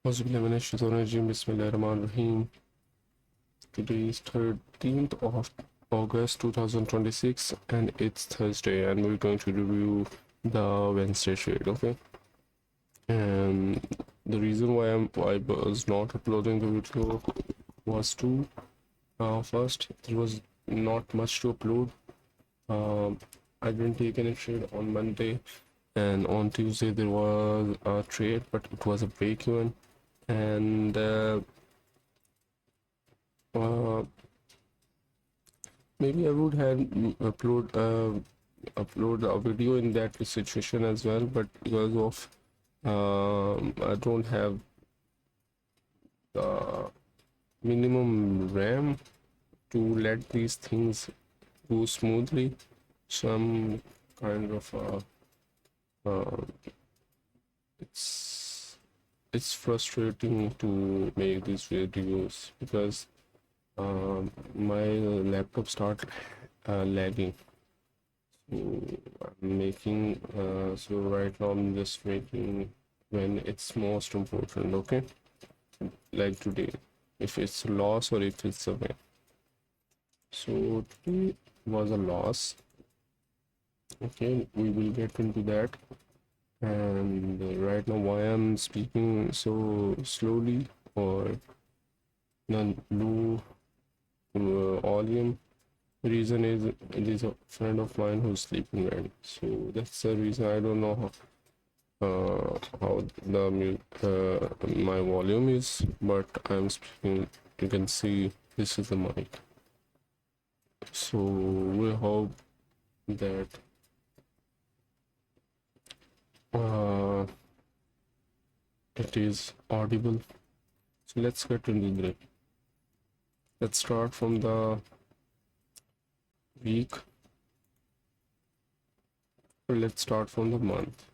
Bismillahirrahmanirrahim. Today is 13th of August 2026 and it's Thursday and we're going to review the Wednesday trade, okay? And the reason why I was not uploading the video was first, there was not much to upload. I didn't take any trade on Monday, and on Tuesday there was a trade, but it was a break even, and maybe I would have upload a video in that situation as well, but because of I don't have the minimum RAM to let these things go smoothly, so I'm kind of it's frustrating to make these videos because my laptop start lagging. So I'm making so right now I'm just making when it's most important, okay? Like today, if it's a loss or if it's a win. So today was a loss. Okay, we will get into that. And right now, why I'm speaking so slowly or low volume, reason is it is a friend of mine who's sleeping right now. So that's the reason. I don't know how my volume is, but I'm speaking. You can see this is the mic. So we hope that it is audible. So let's get into it. Let's start from the week. Let's start from the month.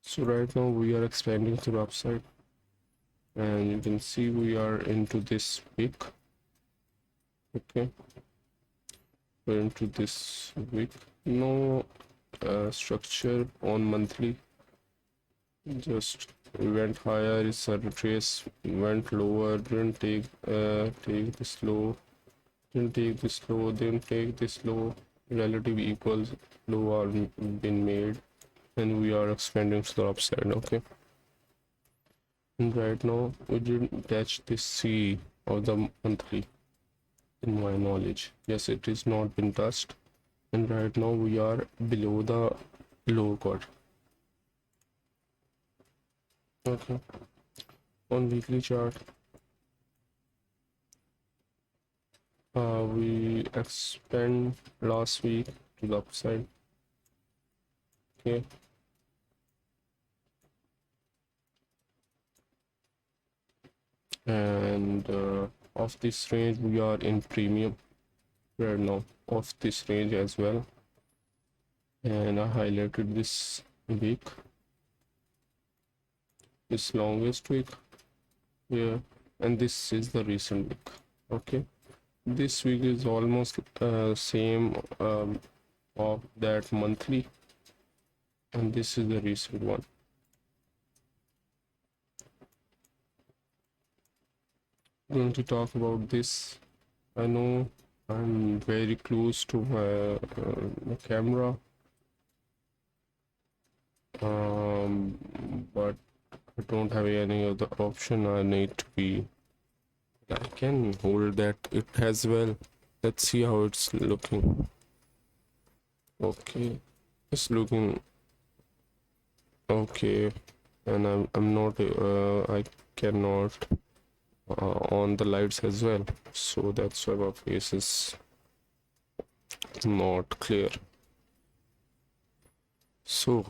So right now we are expanding to the upside, and you can see we are into this week. Okay, we're into this week. No structure on monthly. Just went higher, it's a retrace, went lower, didn't take this low, didn't take this low, didn't take this low. Relative equals low are been made, and we are expanding to the upside. Okay, and right now we didn't touch this C of the monthly in my knowledge. Yes, it is not been touched, and right now we are below the low chord. Okay, on weekly chart we expand last week to the upside. Okay, and of this range we are in premium right now of this range as well, and I highlighted this week, this longest week here, and this is the recent week. Okay, this week is almost same of that monthly, and this is the recent one. Going to talk about this. I know I'm very close to my camera, but I don't have any other option. I need to be. I can hold that it as well. Let's see how it's looking. Okay, it's looking okay, and I'm not. I cannot on the lights as well, so that's why my face is not clear. So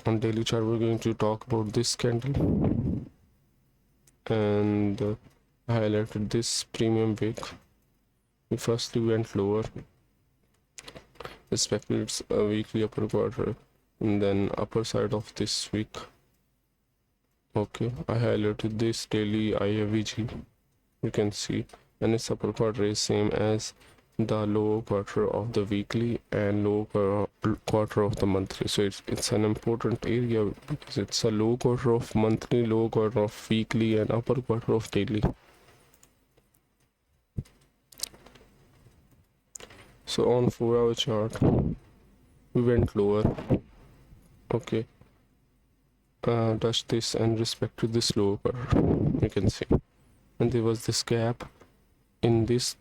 on daily chart we're going to talk about this candle, and I highlighted this premium wick. We firstly went lower, respected its weekly upper quarter, and then upper side of this week. Okay, I highlighted this daily IFVG, you can see, and its upper quarter is same as the lower quarter of the weekly and lower quarter of the monthly. So it's an important area because it's a low quarter of monthly, low quarter of weekly, and upper quarter of daily. So on 4-hour chart, we went lower. Okay, touch this and respect to this lower quarter, you can see, and there was this gap in this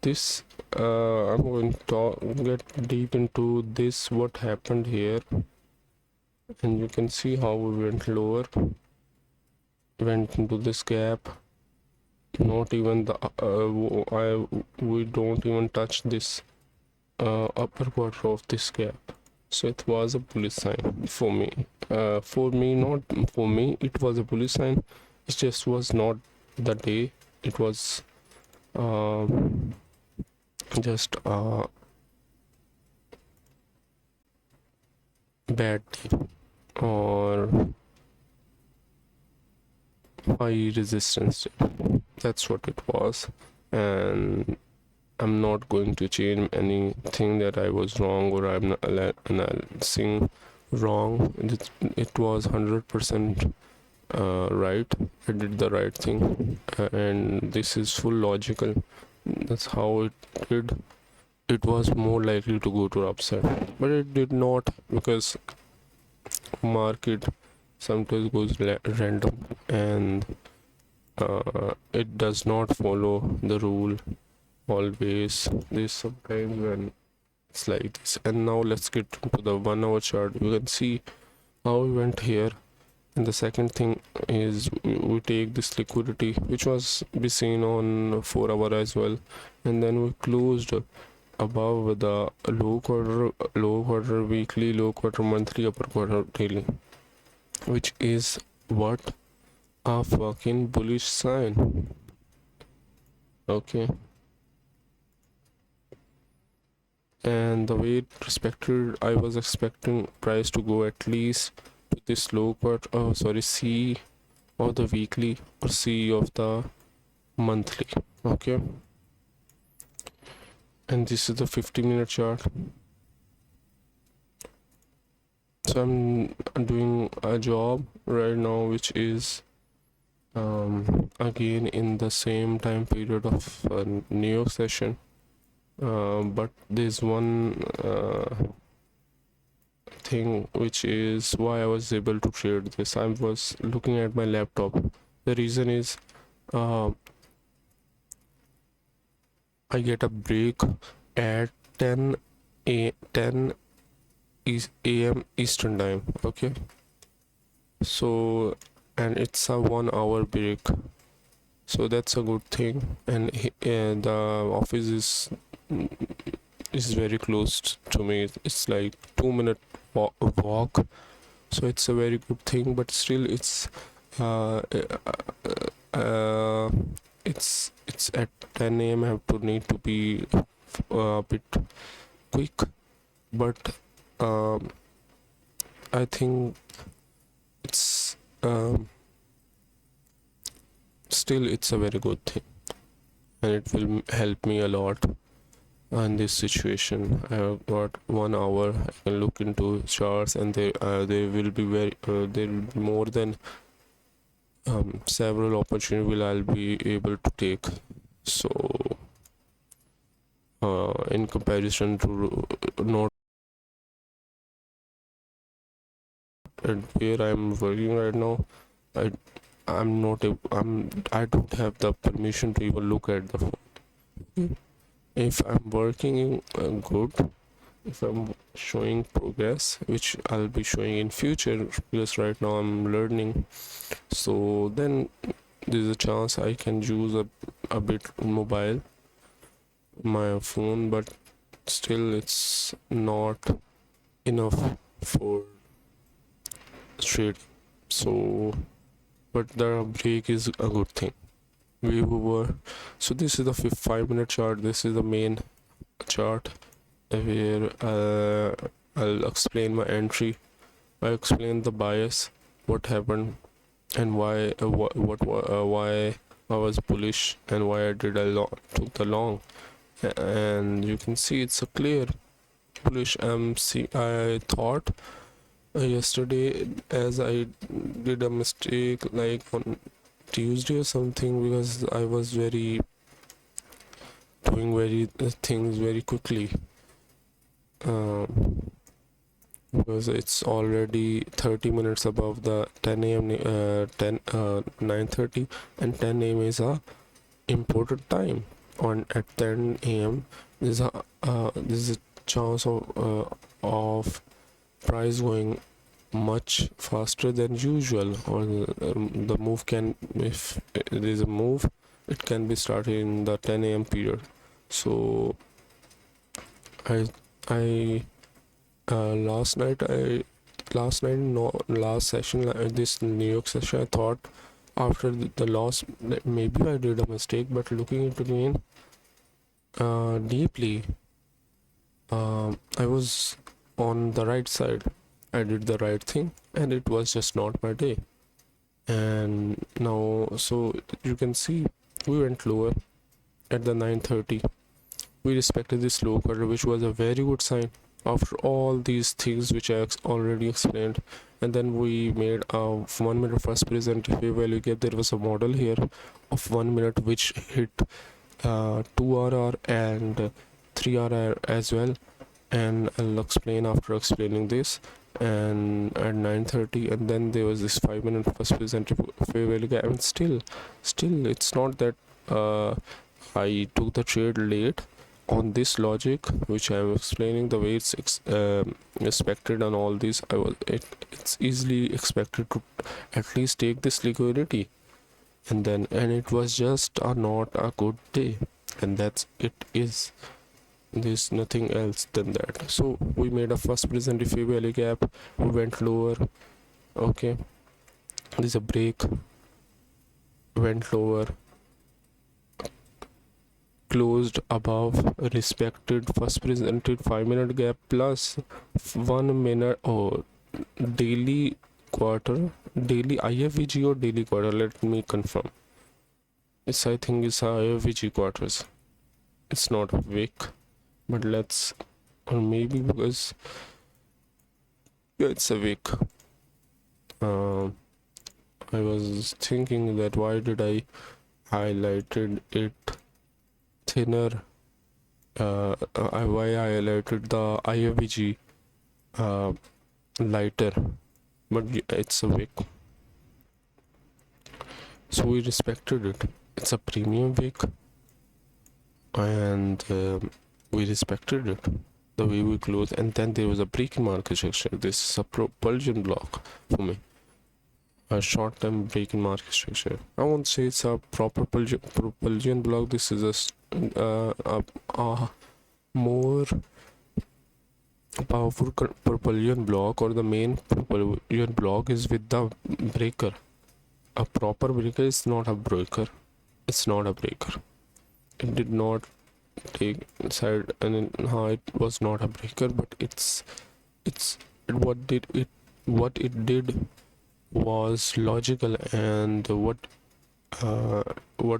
I'm going to get deep into this, what happened here, and you can see how we went lower, went into this gap, not even the we don't even touch this upper quarter of this gap. So it was a bullish sign for me. Not for me, it was a bullish sign. It just was not the day. It was just a bad day or high resistance day. That's what it was, and I'm not going to change anything that I was wrong or I'm not analyzing wrong. It was 100% right. I did the right thing, and this is full logical. That's how it did. It was more likely to go to upside, but it did not, because market sometimes goes random, and it does not follow the rule always. This sometimes when it's like this. And now let's get into the 1-hour chart. You can see how we went here, and the second thing is we take this liquidity, which was be seen on 4-hour as well, and then we closed above the low quarter weekly, low quarter monthly, upper quarter daily, which is what a fucking bullish sign. Okay, and the way it respected, I was expecting price to go at least to this low quarter, C of the weekly or C of the monthly. Okay, and this is the 50-minute chart. So I'm doing a job right now which is again in the same time period of New York session, but there's one thing which is why I was able to trade this. I was looking at my laptop. The reason is I get a break at 10 a.m. Eastern time. Okay, so, and it's a 1-hour break, so that's a good thing. And the office is very close to me. It's like 2-minute walk, so it's a very good thing. But still, it's it's at 10 a.m. I have to need to be a bit quick, but I think it's still it's a very good thing, and it will help me a lot in this situation. I have got 1 hour. I can look into charts, and there will be there will be more than several opportunities will I'll be able to take. So in comparison to not at where I'm working right now, I don't have the permission to even look at the phone. If I'm working good, if I'm showing progress, which I'll be showing in future, because right now I'm learning, so then there's a chance I can use a bit mobile, my phone, but still it's not enough for straight. So, but the break is a good thing. We were, so this is the 5-minute chart. This is the main chart where I'll explain my entry. I explain the bias, what happened, and why why I was bullish, and why I did took the long. and you can see it's a clear bullish MC. I thought yesterday, as I did a mistake like on Tuesday or something, because I was very doing very things very quickly, because it's already 30 minutes above the 10 a.m. 9:30, and 10 a.m. is a important time. On at 10 a.m. there's a chance of price going much faster than usual, or the move can, if there is a move, it can be started in the 10 a.m. period. So I last night no, last session, this New York session, I thought after the loss that maybe I did a mistake, but looking into again deeply, I was on the right side. I did the right thing, and it was just not my day. And now, so you can see, we went lower at the 9:30. We respected this low quarter, which was a very good sign after all these things which I already explained. And then we made a 1 minute first present value gap. There was a model here of 1 minute which hit 2 RR and 3 RR as well, and I'll explain after explaining this. And at 9:30, and then there was this 5 minute first present fair value gap, and still it's not that I took the trade late. On this logic which I am explaining, the way it's expected on all these, it's easily expected to at least take this liquidity, and it was just not a good day, and that's it is. There's nothing else than that. So we made a first present fair value gap, we went lower. Okay, there's a break, went lower, closed above respected first presented 5 minute gap plus 1 minute or daily quarter, daily IFVG or daily quarter. Let me confirm. It's, I think it's IFVG quarters. It's not a week, but let's, or maybe because yeah, it's a week. I was thinking that why did I highlighted it thinner, why I highlighted the IFVG lighter, but it's a wick, so we respected it. It's a premium wick, and we respected it the way we closed. And then there was a break in market structure. This is a propulsion block for me, a short-term break in market structure. I won't say it's a proper propulsion block. This is a more powerful propulsion block, or the main propulsion block is with the breaker. A proper breaker is not a breaker. It's not a breaker. It did not take inside, and it was not a breaker, but what it did was logical, and what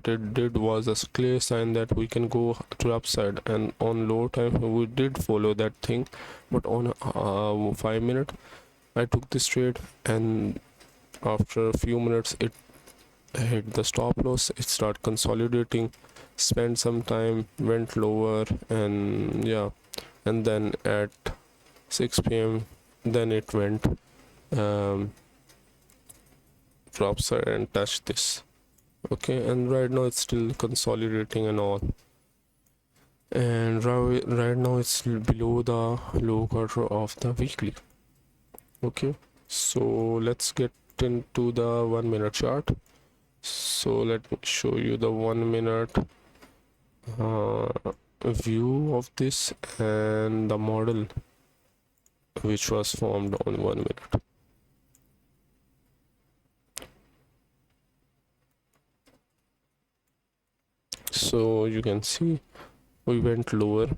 it did was a clear sign that we can go to upside. And on low time we did follow that thing, but on 5 minute I took this trade, and after a few minutes it hit the stop loss. It started consolidating, spent some time, went lower, and yeah, and then at 6 p.m. then it went to upside and touched this. Okay, and right now it's still consolidating and all, and right now it's below the low quarter of the weekly. Okay, so let's get into the 1 minute chart. So let me show you the 1 minute view of this and the model which was formed on 1 minute. So you can see we went lower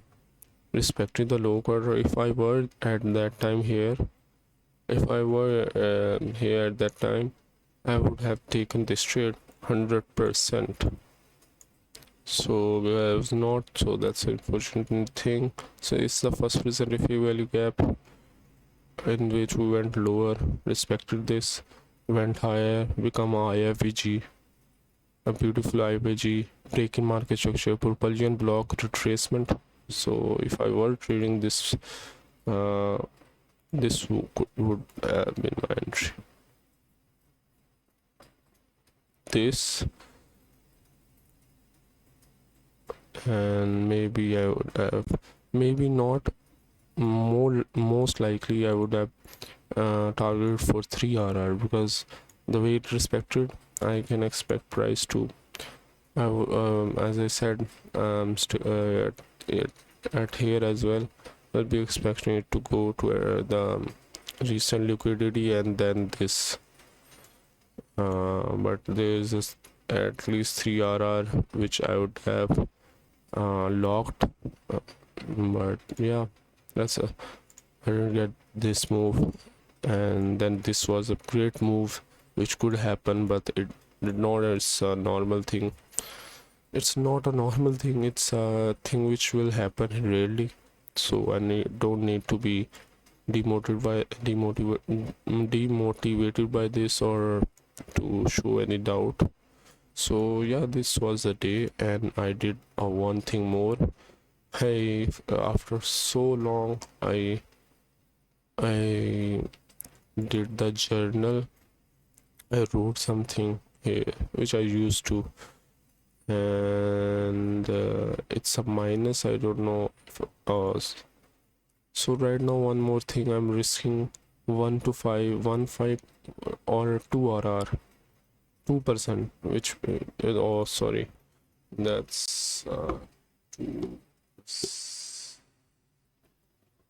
respecting the low quarter. If I were at that time here, here at that time, I would have taken this trade 100%. So it was not, so that's an unfortunate thing. So it's the first recent refi value gap in which we went lower, respected this, went higher, become a IFVG, a beautiful IFVG, break in market structure, propulsion block retracement. So if I were trading this, this would have been my entry. This, and maybe I would have, maybe not, most likely I would have targeted for 3 RR, because the way it respected, I can expect price to, as I said, at here as well, I'll be expecting it to go to the recent liquidity and then this, but there's this at least 3 RR which I would have locked, but yeah, that's a, I didn't get this move, and then this was a great move which could happen, but it did not. It's a normal thing. It's not a normal thing, it's a thing which will happen rarely, so I don't need to be demotivated by this or to show any doubt. So yeah, this was the day, and I did one thing more. Hey, after so long, I did the journal. I wrote something here which I used to, and it's a minus. I don't know if, so right now one more thing, I'm risking 1 to 5, 1 5 or 2 RR, 2%, which oh sorry, that's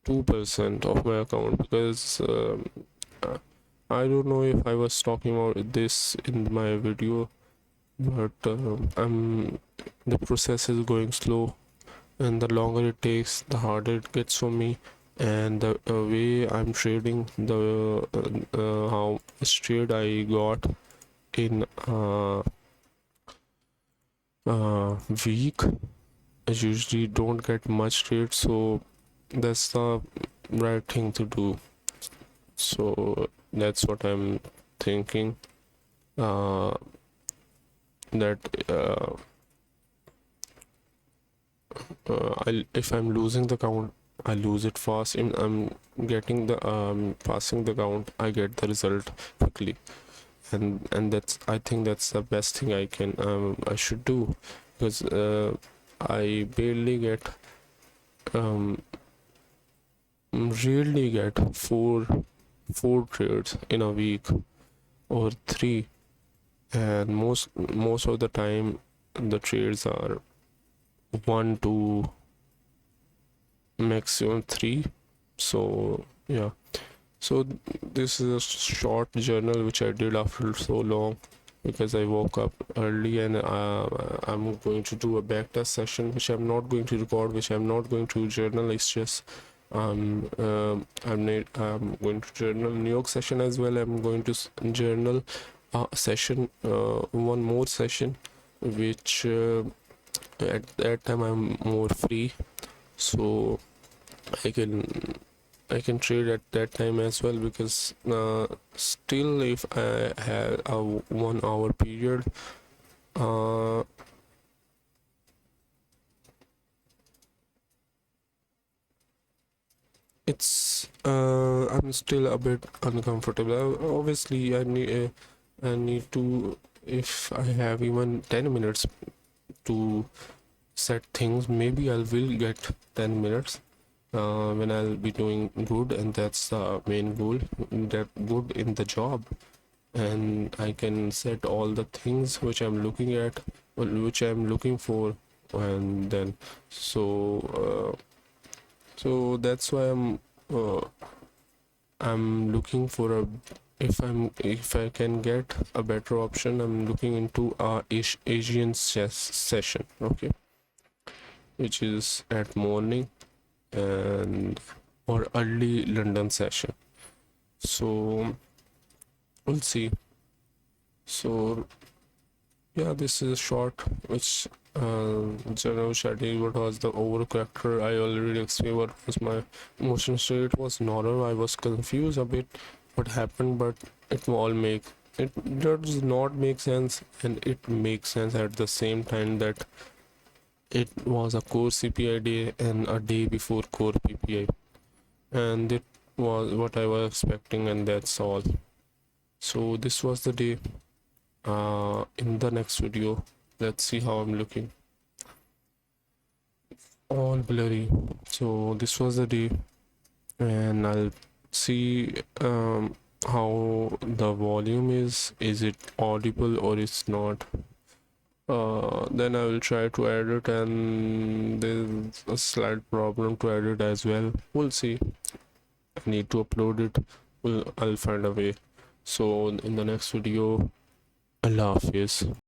2% of my account, because I don't know if I was talking about this in my video, but the process is going slow, and the longer it takes, the harder it gets for me. And the way I'm trading, the how much trade I got in week, I usually don't get much trade, so that's the right thing to do. So that's what I'm thinking, that if I'm losing the count, I lose it fast, and I'm getting the passing the count, I get the result quickly, and that's, I think that's the best thing I should do, because I barely get rarely get four trades in a week, or 3, and most of the time the trades are 1 to maximum 3. So yeah, so this is a short journal which I did after so long, because I woke up early, and I'm going to do a backtest session which I'm not going to record, which I'm not going to journal. It's just I'm going to journal New York session as well. I'm going to journal a session, one more session, which at that time I'm more free, so I can trade at that time as well, because still if I have a 1 hour period, it's I'm still a bit uncomfortable. Obviously I need to, if I have even 10 minutes to set things, maybe I will get 10 minutes when I'll be doing good, and that's the main goal, that good in the job, and I can set all the things which I'm looking at, which I'm looking for, and then so that's why I'm looking for a, if I can get a better option, I'm looking into a Asian chess session, okay, which is at morning and or early London session. So we'll see. So yeah, this is short which general Shetty, what was the overall character. I already explained what was my emotion state. It was normal. I was confused a bit what happened, but it all make it does not make sense, and it makes sense at the same time that it was a core CPI day and a day before core PPI, and it was what I was expecting, and that's all. So this was the day. In the next video, let's see how I'm looking. All blurry. So this was the day, and I'll see how the volume is it audible or it's not. Then I will try to edit, and there's a slight problem to edit as well. We'll see. I need to upload it. I'll find a way. So in the next video, Allah Hafiz.